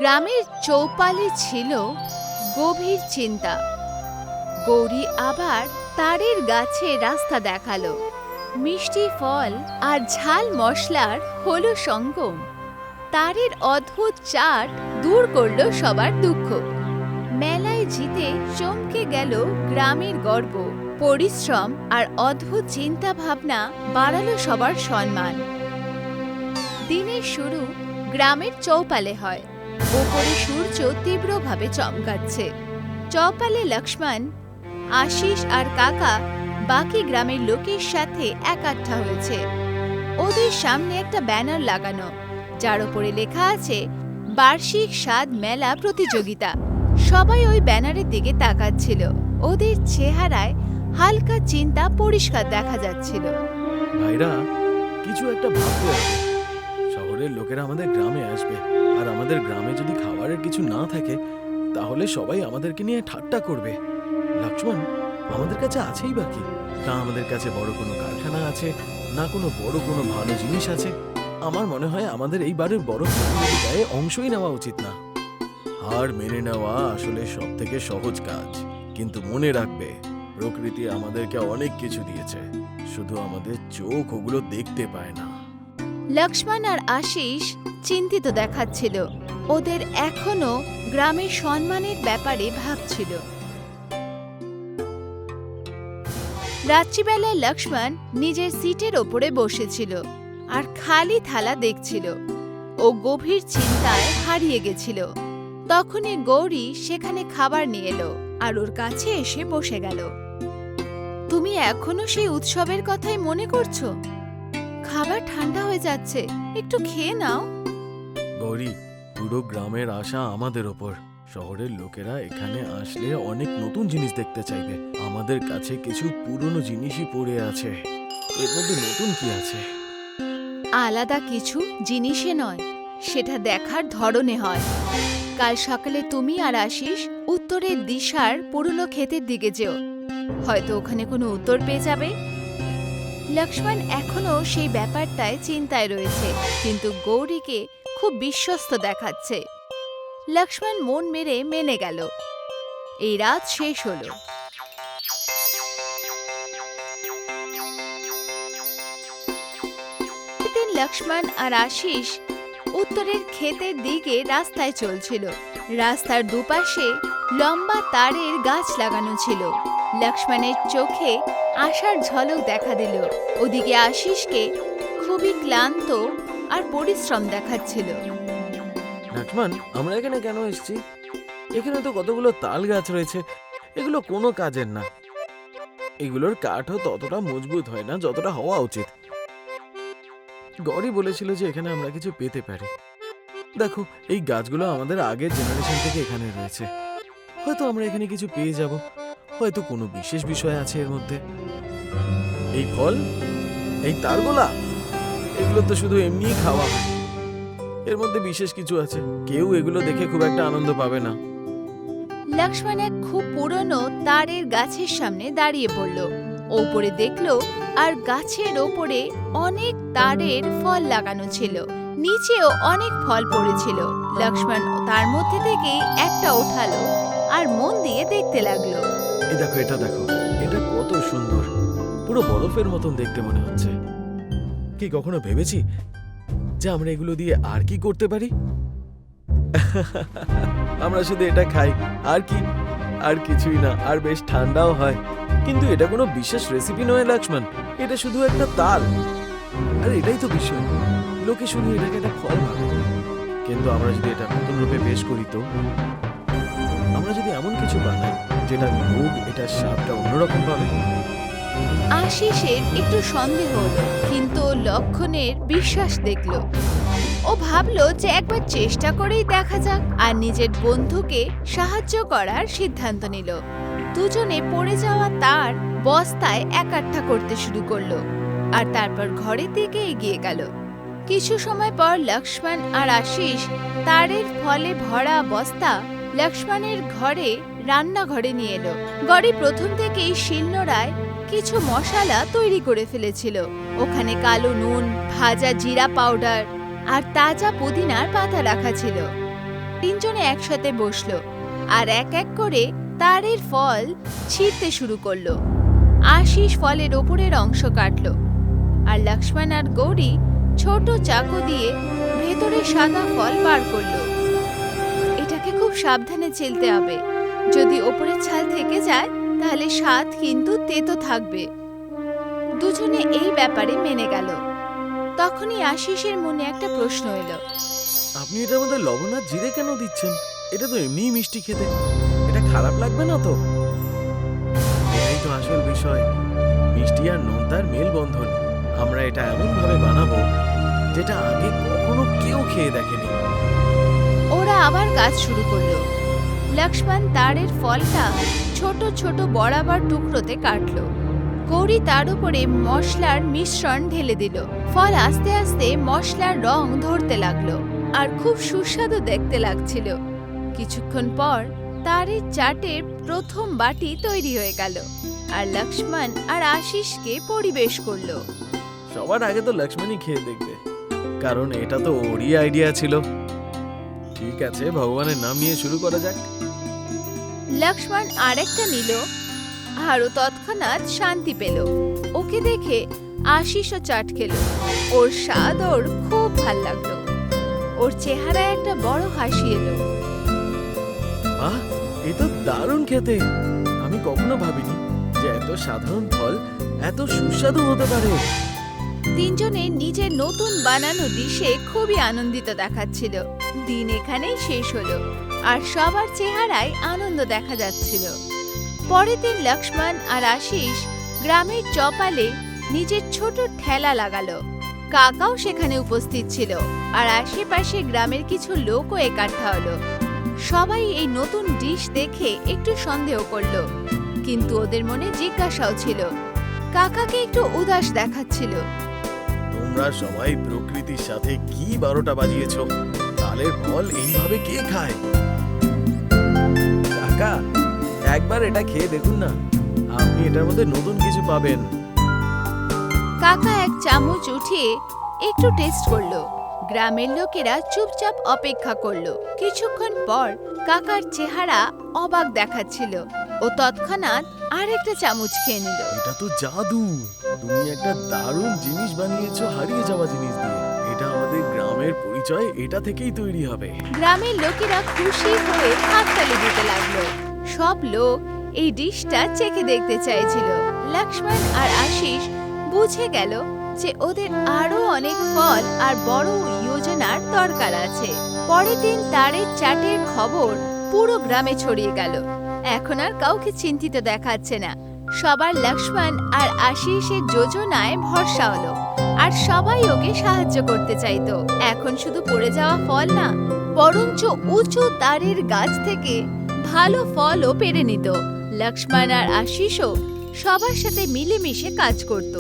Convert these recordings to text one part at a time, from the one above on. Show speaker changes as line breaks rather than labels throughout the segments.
গ্রামের চৌপালে ছিল গভীর চিন্তা। গৌরী আবার তারের গাছে রাস্তা দেখালো। মিষ্টি ফল আর ঝাল মশলার হলো সঙ্গম। তারের অদ্ভুত চাট দূর করলো সবার দুঃখ। মেলায় জিতে চমকে গেল গ্রামের গর্ব। পরিশ্রম আর অদ্ভুত চিন্তা ভাবনা বাড়ালো সবার সম্মান। দিনের শুরু গ্রামের চৌপালে হয়। ওপরে সূর্য তীব্রভাবে চমকাচ্ছে। চৌপালে লক্ষ্মণ, আশিস আর কাকা বাকি গ্রামের লোকের সাথে একাট্টা হয়েছে। ওদের সামনে একটা ব্যানার লাগানো, যার উপরে লেখা আছে বার্ষিক স্বাদ মেলা প্রতিযোগিতা। সবাই ওই ব্যানারের দিকে তাকাচ্ছিল। ওদের চেহারায় হালকা চিন্তা পরিষ্কার দেখা যাচ্ছিল।
ভাইরা, কিছু একটা ভাবতে হবে। শহরের লোকেরা আমাদের গ্রামে আসবে, আর আমাদের গ্রামে যদি খাবারের কিছু না থাকে তাহলে সবাই আমাদেরকে নিয়ে ঠাট্টা করবে। লক্ষ্মণ, আমাদের কাছে আছেই বাকি না আমাদের কাছে বড় কোনো কারখানা আছে, না কোনো বড় কোনো ভালো জিনিস আছে। আমার মনে হয় আমাদের এইবারের বড় প্রতিযোগিতায় অংশই নেওয়া উচিত না। হার মেনে নেওয়া আসলে সব থেকে সহজ কাজ, কিন্তু মনে রাখবে প্রকৃতি আমাদেরকে অনেক কিছু দিয়েছে, শুধু আমাদের চোখ ওগুলো দেখতে পায় না।
লক্ষ্মণ আর আশিস চিন্তিত দেখাচ্ছিল। ওদের এখনো গ্রামের সম্মানের ব্যাপারে ভাবছিল। রাত্রিবেলায় লক্ষ্মণ নিজের সিটের ওপরে বসেছিল আর খালি থালা দেখছিল। ও গভীর চিন্তায় হারিয়ে গেছিল। তখনই গৌরী সেখানে খাবার নিয়ে এলো আর ওর কাছে এসে বসে গেল। তুমি এখনো সেই উৎসবের কথাই মনে করছো? খাবার ঠান্ডা হয়ে যাচ্ছে, একটু খেয়ে নাও।
গৌরী, পুরো গ্রামের আশা আমাদের ওপর। শহরের লোকেরা এখানে আসলে অনেক নতুন জিনিস দেখতে চাইবে। আমাদের কাছে কিছু পুরনো জিনিসই পড়ে আছে। এর মধ্যে নতুন কি আছে?
আলাদা কিছু জিনিসে নয়, সেটা দেখার ধরনে হয়। কাল সকালে তুমি আর আশিস উত্তরের দিশার পুরনো ক্ষেতের দিকে যেও, হয়তো ওখানে কোনো উত্তর পেয়ে যাবে। লক্ষ্মণ এখনো সেই ব্যাপারটায় চিন্তায় রয়েছে, কিন্তু গৌরীকে খুব বিশ্বস্ত দেখাচ্ছে। লক্ষ্মণ মন মেরে মেনে গেল। এই রাত শেষ হলো। লক্ষ্মণ আর আশিস উত্তরের ক্ষেতের দিকে রাস্তায় চলছিল। রাস্তার দুপাশে লম্বা তারের গাছ লাগানো ছিল। লক্ষ্মণের চোখে আশার ঝলক দেখা দিল। ওদিকে আশিসকে খুবই ক্লান্ত আর পরিশ্রম দেখাচ্ছিল।
লক্ষ্মণ, আমরা এখানে কেন এসেছি? এখানে তো কতগুলো তাল গাছ রয়েছে, এগুলো কোনো কাজের না। এগুলোর কাঠও ততটা মজবুত হয় না যতটা হওয়া উচিত। গৌরী বলেছিল যে এখানে আমরা কিছু পেতে পারি। দেখো, এই গাছগুলো আমাদের আগের জেনারেশন থেকে এখানে রয়েছে। হয়তো আমরা এখানে কিছু পেয়ে যাব, হয়তো কোনো বিশেষ বিষয় আছে এর মধ্যে। এই ফল, এই তারগোলা, এগুলো তো শুধু এমনিই খাওয়া হয়। এর মধ্যে বিশেষ কিছু আছে, কেউ এগুলো দেখে খুব একটা আনন্দ পাবে না।
লক্ষ্মণ এক খুব পুরনো তারের গাছের সামনে দাঁড়িয়ে পড়ল। ওপরে দেখলো আর গাছের ওপরে অনেক তারের ফল লাগানো ছিল। নিচেও অনেক ফল পড়েছিল। লক্ষ্মণ তার মধ্যে থেকে একটা ওঠালো আর মন দিয়ে দেখতে লাগলো।
এই দেখো, এটা দেখো, এটা কত সুন্দর, পুরো বরফের মতন দেখতে মনে হচ্ছে। কি কখনো ভেবেছি যে আমরা এগুলো দিয়ে আর কি করতে পারি? আমরা শুধু এটা খাই, আর কি, আর কিছুই না, আর বেশ ঠান্ডাও হয়। কিন্তু এটা কোনো বিশেষ রেসিপি নয় লক্ষ্মণ, এটা শুধু একটা তাল। আর এটাই তো বিষয়, লোকে শুধু এটাকে একটা ফল ভাবে। কিন্তু আমরা যদি এটা নতুন রূপে পেশ করি, তো আমরা যদি এমন কিছু বানাই যেটা লোক এটার স্বাদটা অন্যরকম পাবে।
আশিসের একটু সন্দেহ হলো, কিন্তু লক্ষণের বিশ্বাস দেখল। ও ভাবলো যে একবার চেষ্টা করেই দেখা যাক, আর নিজের বন্ধুকে সাহায্য করার সিদ্ধান্ত নিল। দুজনে পড়ে যাওয়া তার বস্তায় একাট্টা করতে শুরু করলো আর তারপর ঘরের দিকে এগিয়ে গেল। কিছু সময় পর লক্ষ্মণ আর আশিস তারের ফলে ভরা বস্তা লক্ষ্মণের ঘরে রান্নাঘরে নিয়ে এলো। গৌরী প্রথম থেকেই শিলনোড়ায় কিছু মশলা তৈরি করে ফেলেছিল। ওখানে কালো নুন, ভাজা জিরা পাউডার আর তাজা পুদিনার পাতা রাখা ছিল। তিনজনে একসাথে বসলো আর এক এক করে তারের ফল ছিঁড়তে শুরু করলো। আশিস ফলের ওপরের অংশ কাটলো আর লক্ষ্মণ আর গৌরী ছোট চাকু দিয়ে ভেতরে সাদা ফল বার করলো। এটাকে খুব সাবধানে ছিলতে হবে, যদি ওপরের ছাল থেকে যায় তাহলে স্বাদ কিন্তু তেতো থাকবে। দুজনে এই ব্যাপারে মেনে গেল। তখনই আশিসের মনে একটা প্রশ্ন এলো।
আপনি এটার মধ্যে লবণ আর জিরে কেন দিচ্ছেন? এটা তো এমনিই মিষ্টি খেতে, এটা খারাপ লাগবে না তো? এটাই তো আসল বিষয়, মিষ্টি আর নোনতার মেলবন্ধন। আমরা এটা এমন ভাবে বানাবো যেটা আগে কখনো কেউ খেয়ে দেখেনি।
ওরা আবার কাজ শুরু করলো। লক্ষ্মণ তারের ফলটা ছোট ছোট বরাবর টুকরোতে কাটলো। গৌরী তার উপরে মশলার মিশ্রণ ঢেলে দিল। ফল আস্তে আস্তে মশলার রং ধরতে লাগলো আর খুব সুস্বাদু দেখতে লাগছিল। কিছুক্ষণ পর তারের চাটের প্রথম বাটি তৈরি হয়ে গেল আর লক্ষ্মণ আর আশিসকে পরিবেশ করলো।
সবার আগে তো লক্ষ্মণই খেয়ে দেখবে, কারণ এটা তো ওরই আইডিয়া ছিল। ঠিক আছে, ভগবানের নাম নিয়ে শুরু করা যাক।
লক্ষ্মণ আরেকটা নিল আরও তৎক্ষণাৎ শান্তি পেল। ওকে দেখে আশিসও চাট খেল। ওর স্বাদ ওর খুব ভাল লাগলো। ওর চেহারায় একটা বড় হাসি এলো।
বাহ, এই তো দারুণ খেতে। আমি কখনো ভাবিনি যে এত সাধারণ ফল এত সুস্বাদু হতে পারে।
তিনজনে নিজের নতুন বানানো ডিশে খুবই আনন্দিত দেখাচ্ছিল। দিন এখানেই শেষ হলো আর সবার চেহারায় আনন্দ দেখা যাচ্ছিল। পরের দিন লক্ষ্মণ আর আশিস গ্রামের চপালে নিজের ছোট ঠেলা লাগালো। কাকাও সেখানে উপস্থিত ছিল আর আশেপাশে গ্রামের কিছু লোকও একঠা হলো। সবাই এই নতুন ডিশ দেখে একটু সন্দেহ করলো, কিন্তু ওদের মনে জিজ্ঞাসাও ছিল। কাকাকে একটু উদাস দেখাচ্ছিল।
তোমরা সবাই প্রকৃতির সাথে কি 12টা বাজিয়েছো? তালের ফল এইভাবে কে খায়? কাকা, একবার এটা খেয়ে দেখুন না, আপনি এটার মধ্যে নতুন কিছু পাবেন।
কাকা এক চামচ উঠিয়ে একটু টেস্ট করলো। গ্রামের লোকেরা চুপচাপ অপেক্ষা করলো। কিছুক্ষণ পর কাকার চেহারা অবাক দেখাচ্ছিল। ও তৎক্ষণাৎ আরেকটা চামচ খেয়ে নিল।
এটা তো জাদু! তুমি একটা দারুণ জিনিস বানিয়েছো হারিয়ে যাওয়া জিনিস দিয়ে। এটা আমাদের গ্রামের পরিচয়, এটা থেকেই তৈরি হবে।
গ্রামের লোকেরা খুশি হয়ে হাততালি দিতে লাগলো। সব লোক এই ডিশটা চেখে দেখতে চাইছিল। লক্ষ্মণ আর আশিস বুঝে গেল যে ওদের আরো অনেক ফল আর বড় যোজনার দরকার আছে। পরের দিন তারের চাটের খবর পুরো গ্রামে ছড়িয়ে গেল। এখন আর কাউকে চিন্তিত দেখাচ্ছে না। সবার লক্ষ্মণ আর আশিসের যোজনায় ভরসা হলো আর সবাই ওকে সাহায্য করতে চাইতো। এখন শুধু পড়ে যাওয়া ফল না, বরঞ্চ উঁচু তারের গাছ থেকে ভালো ফলও পেরে নিত। লক্ষ্মণ আর আশিসও সবার সাথে মিলেমিশে কাজ করত।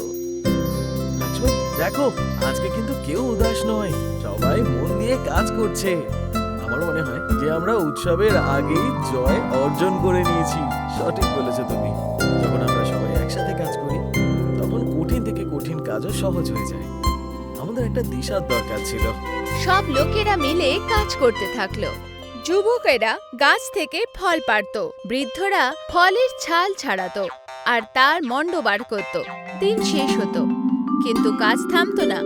লক্ষ্মণ, দেখো আজকে কিন্তু কেউ উদাস নয়, সবাই মন দিয়ে কাজ করছে। আমার মনে হয় যে আমরা উৎসবের আগেই জয় অর্জন করে নিয়েছি। সঠিক বলেছো তুমি। যখন আমরা সবাই একসাথে কাজ করি তখন কঠিন থেকে কঠিন কাজও সহজ হয়ে যায়। আমাদের একটা দিশার দরকার ছিল।
সব লোকেরা মিলে কাজ করতে থাকলো। যুবকেরা গাছ থেকে ফল পাড়তো, বৃদ্ধরা ফলের ছাল ছাড়াতো আর তার মণ্ড বার করত। দিন শেষ হতো, কিন্তু কাজ থামতো না।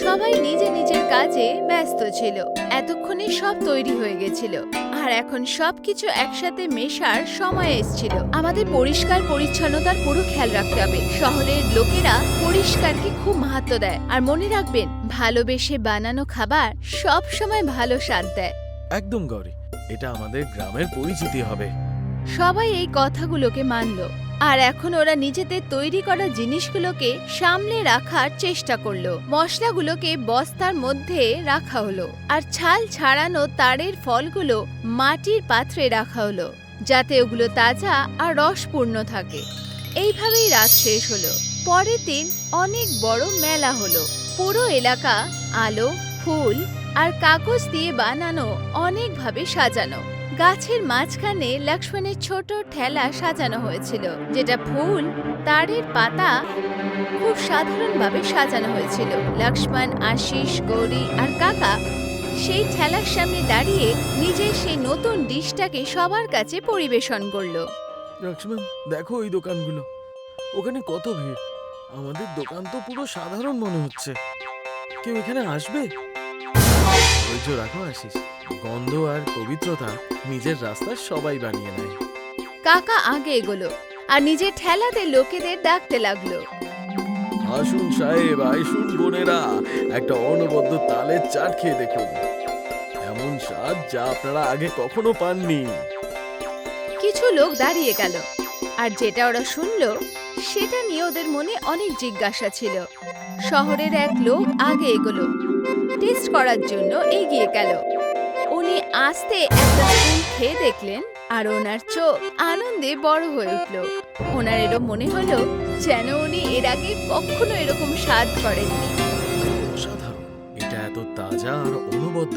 সবাই নিজে নিজের কাজে ব্যস্ত ছিল। এতক্ষণে সব তৈরি হয়ে গেছিল আর এখন সবকিছু একসাথে মেশার সময় এসেছিল। আমাদের পরিষ্কার পরিচ্ছন্নতার পুরো খেয়াল রাখতে হবে। শহরের লোকেরা পরিষ্কারকে খুব মাহাত্ম্য দেয় আর মনে রাখবেন, ভালোবেসে বানানো খাবার সব সময় ভালো স্বাদ দেয়।
একদম গৌরী, এটা আমাদের গ্রামের পরিচিতি হবে।
সবাই এই কথাগুলোকে মানল আর এখন ওরা নিজেদের তৈরি করা জিনিসগুলোকে সামলে রাখার চেষ্টা করলো। মশলাগুলোকে বস্তার মধ্যে রাখা হলো আর ছাল ছাড়ানো তারের ফলগুলো মাটির পাত্রে রাখা হলো, যাতে ওগুলো তাজা আর রসপূর্ণ থাকে। এইভাবেই রাত শেষ হলো। পরের দিন অনেক বড় মেলা হলো। পুরো এলাকা আলো, ফুল আর কাগজ দিয়ে বানানো অনেকভাবে সাজানো। গাছের মাঝখানে লক্ষ্মণের ছোট ঠেলা সাজানো হয়েছিল, যেটা ফুল, তারের পাতা খুব সাধারণভাবে সাজানো হয়েছিল। লক্ষ্মণ, আশিস, গৌরী আর কাকা সেই ঠেলার সামনে দাঁড়িয়ে নিজের সেই নতুন ডিশটাকে সবার কাছে পরিবেশন করলো।
লক্ষ্মণ, দেখো ওই দোকানগুলো, ওখানে কত ভিড়। আমাদের দোকান তো পুরো সাধারণ মনে হচ্ছে। কেউ এখানে আসবে? ধৈর্য রাখো আশিস, গন্ধ আর পবিত্রতা নিজের রাস্তা সবাই বানিয়ে নেয়।
কাকা আগে এগোলো আর নিজের ঠেলাতে লোকেদের ডাকতে লাগলো।
আসুন সাহেব, আসুন বোনেরা, একটা অনবদ্য তালের চাট খেয়ে দেখুন। এমন স্বাদ যা আপনারা আগে কখনো পাননি।
কিছু লোক দাঁড়িয়ে গেল, আর যেটা ওরা শুনলো সেটা নিয়ে ওদের মনে অনেক জিজ্ঞাসা ছিল। শহরের এক লোক আগে এগোলো, টেস্ট করার জন্য এগিয়ে গেল। উনি আস্তে একটা স্পুন খেয়ে দেখলেন, আর ওনার চোখ আনন্দে বড় হয়ে উঠল। ওনার এরকম মনে হলো যেন উনি এর আগে কখনো এরকম স্বাদ করেননি।
অসাধারণ, এটা এত তাজা আর অনবদ্য।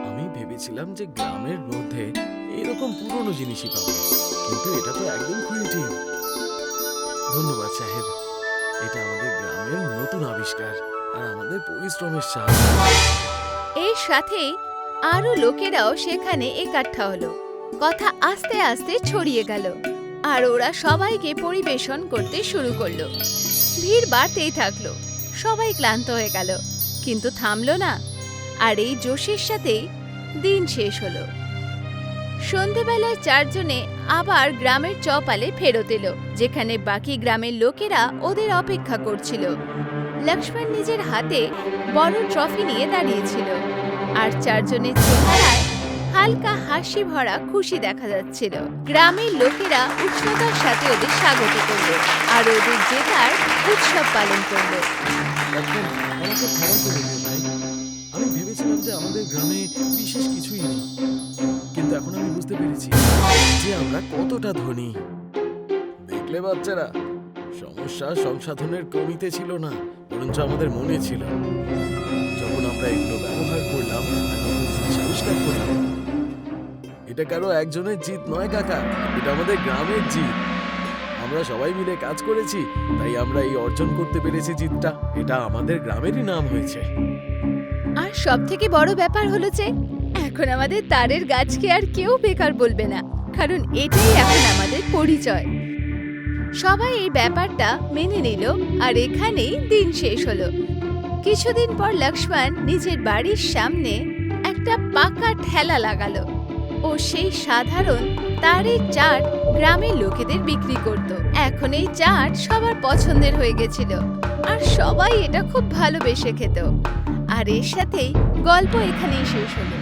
আমি ভেবেছিলাম যে গ্রামের মধ্যে এরকম পুরনো জিনিসই পাবো, কিন্তু এটা তো একদম ক্রিয়েটিভ। ধন্যবাদ সাহেব, এটা আমাদের গ্রামের নতুন আবিষ্কার আর আমাদের পরিশ্রমের সাহায্য।
এর সাথেই আরো লোকেরাও সেখানে একাঠা হলো। কথা আস্তে আস্তে ছড়িয়ে গেল, আর ওরা সবাইকে পরিবেশন করতে শুরু করলো। ভিড় বাড়তেই থাকলো, সবাই ক্লান্ত হয়ে গেল, কিন্তু থামলো না। আর এই জোশের সাথেই দিন শেষ হলো। সন্ধেবেলায় চারজনে আবার গ্রামের চপালে ফেরত এলো, যেখানে বাকি গ্রামের লোকেরা ওদের অপেক্ষা করছিল। লক্ষ্মণ নিজের হাতে বড় ট্রফি নিয়ে দাঁড়িয়েছিল, আর চারজনের চেহারায় হালকা হাসি ভরা খুশি দেখা যাচ্ছিল। গ্রামের লোকেরা উৎসুকতার সাথে ওদের স্বাগত করলো আর ওদের জেতার উৎসব পালন করলো।
লক্ষ্মণ, আমাকে ক্ষমা করে দিও ভাই। আমি ভেবেছিলাম যে আমাদের গ্রামে বিশেষ কিছুই নেই, কিন্তু এখন আমি বুঝতে পেরেছি যে আমরা কতটা ধনী। দেখলে বাচ্চারা, সমস্যা সংসাধনের কমিতে ছিল না, বরঞ্চ আমাদের মনে ছিল। যখন আমরা এগুলো ব্যবহার করলাম আর নতুন জিনিস আবিষ্কার করলাম, এটা কারো একজনের জিত নয় কাকা, এটা আমাদের গ্রামের জিত। আমরা সবাই মিলে কাজ করেছি, তাই আমরা এই অর্জন করতে পেরেছি জিতটা। এটা আমাদের গ্রামেরই নাম হয়েছে।
আর সবথেকে বড় ব্যাপার হলো যে এখন আমাদের তারের গাছকে আর কেউ বেকার বলবে না, কারণ এটাই এখন আমাদের পরিচয়। সবাই এই ব্যাপারটা মেনে নিল, আর এখানেই দিন শেষ হলো। কিছুদিন পর লক্ষ্মণ নিজের বাড়ির সামনে একটা পাকা ঠেলা লাগালো। ও সেই সাধারণ তারের চাট গ্রামের লোকেদের বিক্রি করত। এখন এই চাট সবার পছন্দের হয়ে গেছিল, আর সবাই এটা খুব ভালোবেসে খেত। আর এর সাথেই গল্প এখানেই শেষ হলো।